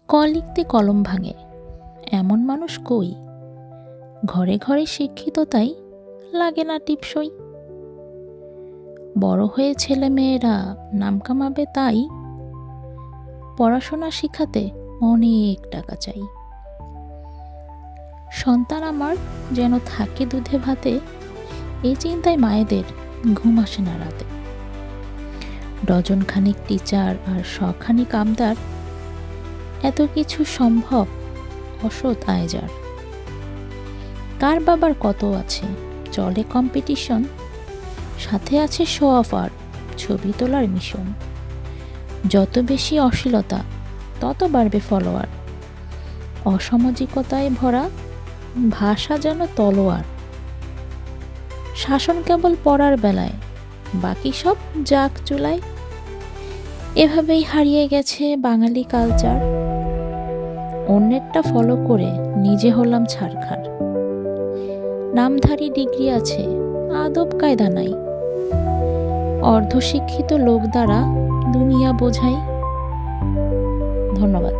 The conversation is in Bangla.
ক লিখতে কলম ভাঙে এমন মানুষ কই, ঘরে ঘরে শিক্ষিত তাই লাগে না টিপসই। বড় হয়ে ছেলে মেয়েরা নাম কামাবে তাই পড়াশোনা শিখাতে অনেক টাকা চাই। সন্তান আমার যেন থাকে দুধে ভাতে, এই চিন্তায় মায়েদের ঘুম আসে না রাতে। ডজন খানিক টিচার আর শখানিক আবদার, এত কিছু সম্ভব অসৎ আয়জার। কার বাবার কত আছে চলে কম্পিটিশন, সাথে আছে শো অফ আর ছবি তোলার মিশন। যত বেশি অশ্লীলতা তত বাড়বে ফলোয়ার, অসামাজিকতায় ভরা ভাষা যেন তলোয়ার। শাসন কেবল পড়ার বেলায়, বাকি সব জাক চুলায়। এভাবেই হারিয়ে গেছে বাঙালি কালচার, অন্যেরটা ফলো করে নিজে হলাম ছারখার। নামধারী ডিগ্রি আছে আদব কায়দা নাই, অর্ধশিক্ষিত লোক দ্বারা দুনিয়া বোঝাই। ধন্যবাদ।